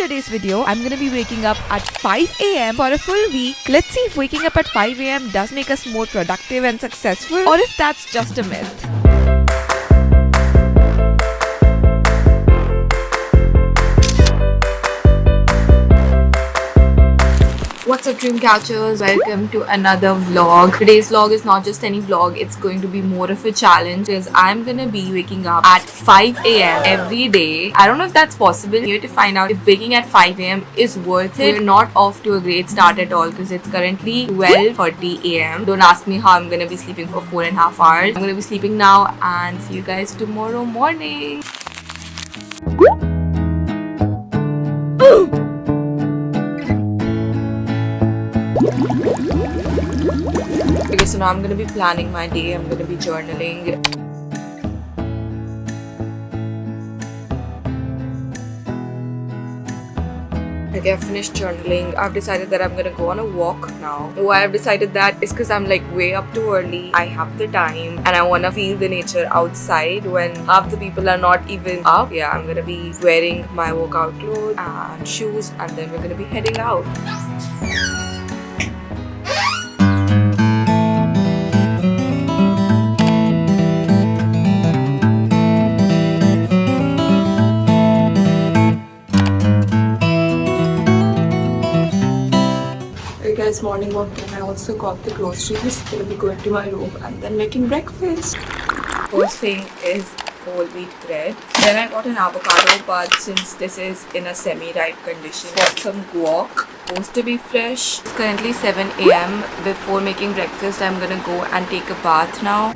today's video, I'm gonna be waking up at 5 a.m. for a full week. Let's see if waking up at 5 a.m. does make us more productive and successful, or if that's just a myth. What's up, dream catchers? Welcome to another vlog. Today's vlog is not just any vlog, it's going to be more of a challenge because I'm gonna be waking up at 5 a.m. every day. I don't know if that's possible. I'm here to find out if waking at 5 a.m. is worth it. We're not off to a great start at all because it's currently 12:40 a.m. Don't ask me how I'm gonna be sleeping for 4.5 hours. I'm gonna be sleeping now and see you guys tomorrow morning. Okay, so now I'm gonna be planning my day. I'm gonna be journaling. Okay, I've finished journaling. I've decided that I'm gonna go on a walk now. Why I've decided that is because I'm like way up too early. I have the time and I wanna feel the nature outside when half the people are not even up. Yeah, I'm gonna be wearing my workout clothes and shoes, and then we're gonna be heading out. Guys, morning walk and I also got the groceries. Gonna be going to my room and then making breakfast. First thing is whole wheat bread. Then I got an avocado, but since this is in a semi-ripe condition, got some guac. Supposed to be fresh. It's currently 7 a.m. Before making breakfast, I'm gonna go and take a bath now.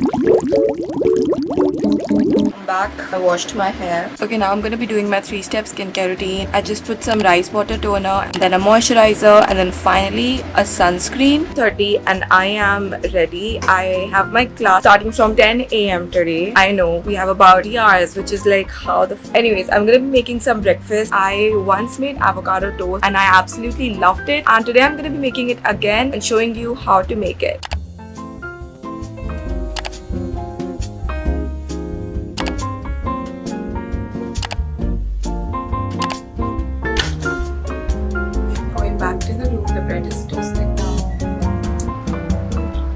I'm back. I washed my hair. Okay, now I'm gonna be doing my 3-step skincare routine. I just put some rice water toner, then a moisturizer, and then finally a sunscreen. 30 and I am ready. I have my class starting from 10 a.m. today. I know we have about 3 hours, which is like how the anyways, I'm gonna be making some breakfast. I once made avocado toast and I absolutely loved it, and today I'm gonna be making it again and showing you how to make it. Back to the room, the bread is toasting now.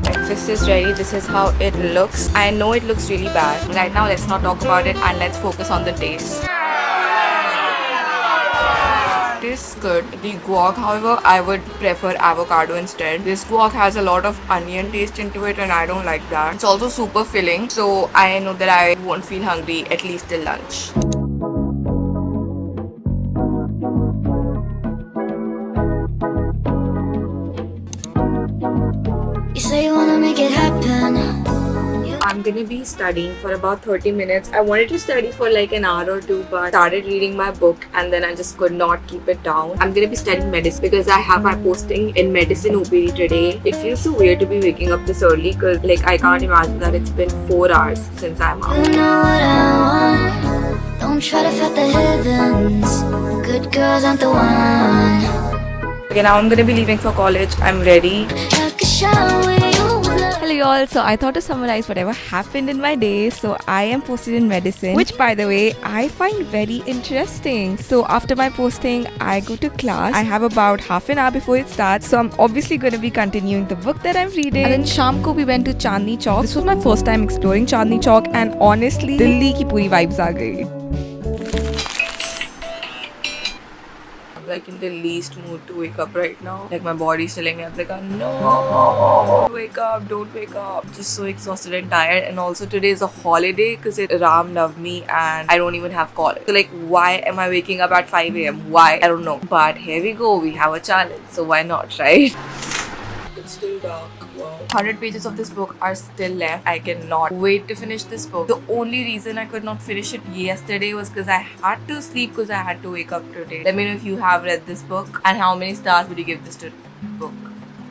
Breakfast is ready. This is how it looks. I know it looks really bad. Right now, let's not talk about it and let's focus on the taste. It is good. The guac, however, I would prefer avocado instead. This guac has a lot of onion taste into it and I don't like that. It's also super filling, so I know that I won't feel hungry at least till lunch. Say you wanna make it happen. I'm gonna be studying for about 30 minutes. I wanted to study for like an hour or two, but started reading my book and then I just could not keep it down. I'm gonna be studying medicine because I have my posting in medicine OPD today. It feels so weird to be waking up this early because like I can't imagine that it's been 4 hours since I'm out. You know what I want. Don't try to fight the heavens. Good girls aren't the one. Okay, now I'm gonna be leaving for college. I'm ready. Like a shower you love. Hello y'all, so I thought to summarize whatever happened in my day. So I am posted in medicine, which by the way I find very interesting. So after my posting I go to class. I have about half an hour before it starts, so I'm obviously going to be continuing the book that I'm reading. And then sham ko we went to Chandni Chowk. This was my first time exploring Chandni Chowk and honestly Delhi ki puri vibes aa gayi. Like in the least mood to wake up right now. Like my body's telling me, I'm like, no, wake up, don't wake up. Just so exhausted and tired. And also today is a holiday because it's Ram Navami and I don't even have college. So like, why am I waking up at 5 a.m? Why? I don't know. But here we go. We have a challenge. So why not, right? It's still dark. Wow. 100 pages of this book are still left. I cannot wait to finish this book. The only reason I could not finish it yesterday was because I had to sleep because I had to wake up today. Let me know if you have read this book and how many stars would you give this book?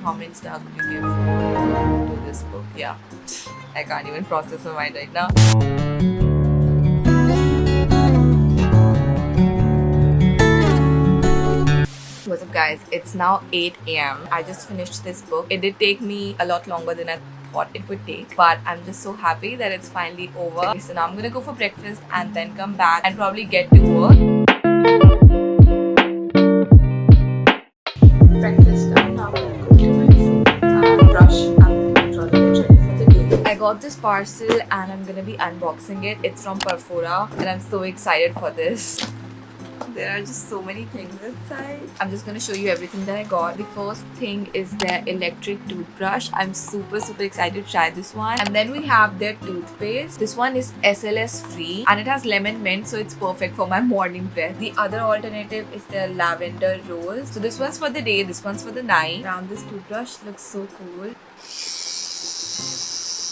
How many stars would you give to this book? Yeah, I can't even process my mind right now. What's up guys, it's now 8 a.m. I just finished this book. It did take me a lot longer than I thought it would take, but I'm just so happy that it's finally over. Okay, so now I'm gonna go for breakfast and then come back and probably get to work. got this parcel and I'm gonna be unboxing it. It's from Perfora and I'm so excited for this. There are just so many things inside. I'm just gonna show you everything that I got. The first thing is their electric toothbrush. I'm super excited to try this one. And then we have their toothpaste. This one is SLS free and it has lemon mint, so it's perfect for my morning breath. The other alternative is their lavender rose. So this one's for the day, this one's for the night. And this toothbrush looks so cool.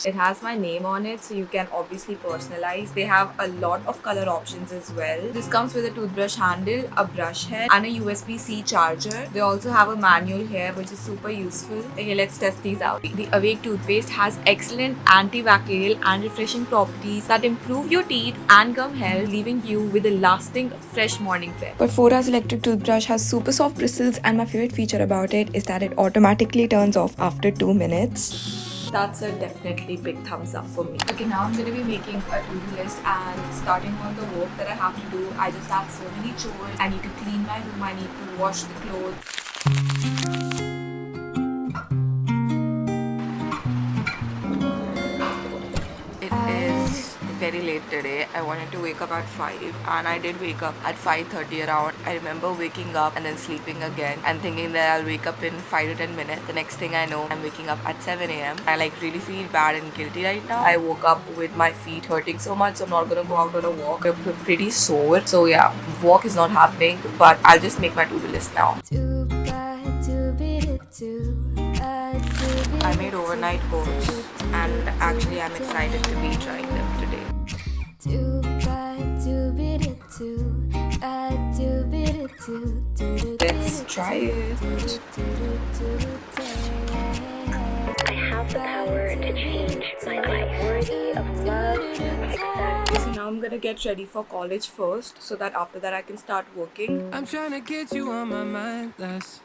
It has my name on it, so you can obviously personalize. They have a lot of color options as well. This comes with a toothbrush handle, a brush head and a USB-C charger. They also have a manual here, which is super useful. Okay, let's test these out. The Awake toothpaste has excellent antibacterial and refreshing properties that improve your teeth and gum health, leaving you with a lasting fresh morning breath. Perfora's electric toothbrush has super soft bristles, and my favorite feature about it is that it automatically turns off after 2 minutes. That's a definitely big thumbs up for me. Okay, now I'm going to be making a to-do list and starting on the work that I have to do. I just have so many chores. I need to clean my room, I need to wash the clothes. It is very late today. I wanted to wake up at 5 and I did wake up at 5:30 around. I remember waking up and then sleeping again and thinking that I'll wake up in 5 to 10 minutes. The next thing I know, I'm waking up at 7 a.m. I really feel bad and guilty right now. I woke up with my feet hurting so much, so I'm not gonna go out on a walk. I'm pretty sore. So yeah, walk is not happening, but I'll just make my to-do list now. I made overnight oats and actually I'm excited to be trying them today. Let's try it. I have the power to change my life. Worthy of love and success. So now I'm gonna get ready for college first, so that after that I can start working. I'm trying to get you on my mind less,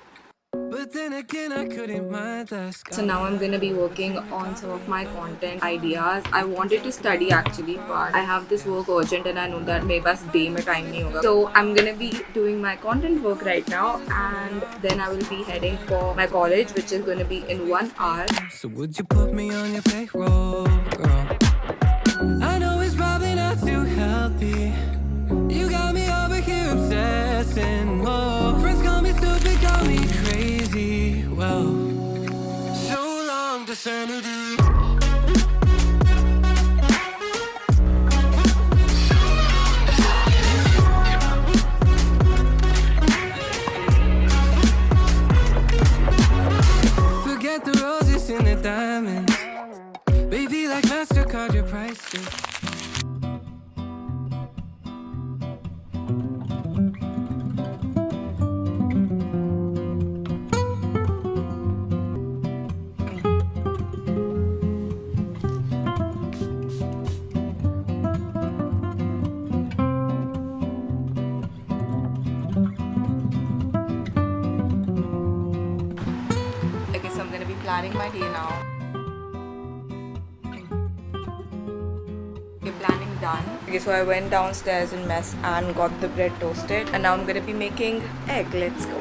but then again I couldn't mind less. So now I'm gonna be working on some of my content ideas. I wanted to study actually, but I have this work urgent and I know that मेरे पास day में time नहीं होगा. So I'm gonna be doing my content work right now and then I will be heading for my college, which is gonna be in 1 hour. So would you put me on your payroll, girl? I know it's probably not too healthy. You got me over here obsessing. Whoa. Friends call me stupid, call me crazy. Well, so long to sanity. Forget the roses and the diamonds. Baby, like MasterCard, your prices. Okay, so I'm gonna be planning my day now. Okay, planning done. Okay, so I went downstairs in mess and got the bread toasted, and now I'm gonna be making egg. Let's go.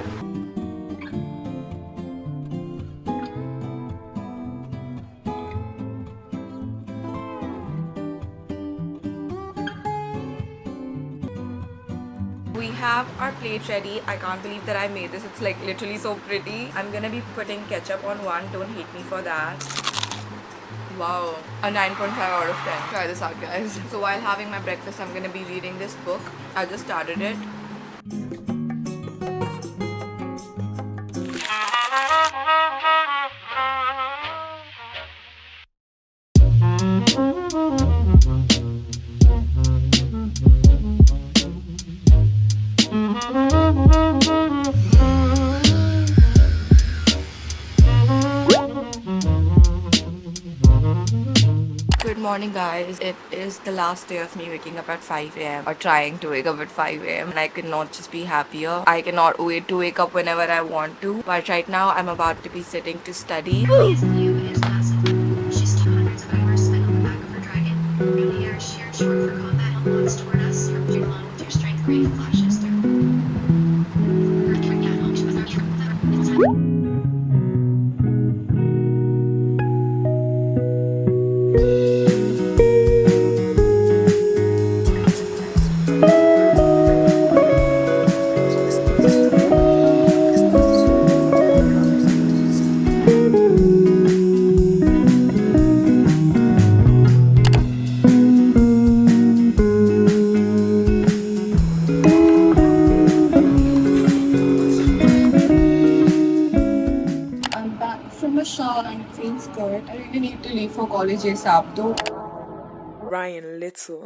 We have our plate ready. I can't believe that I made this. It's like literally so pretty. I'm gonna be putting ketchup on one. Don't hate me for that. Wow, a 9.5 out of 10. Try this out, guys. So while having my breakfast, I'm gonna be reading this book. I just started it. Good morning, guys. It is the last day of me waking up at 5 a.m. or trying to wake up at 5 a.m. and I cannot just be happier. I cannot wait to wake up whenever I want to. But right now, I'm about to be sitting to study. His view is massive. She's 200 of hours spent on the back of her dragon. Through the air, sheer short for combat and walks toward us. Along with your strength, great flashes through. college sábado. Ryan Little.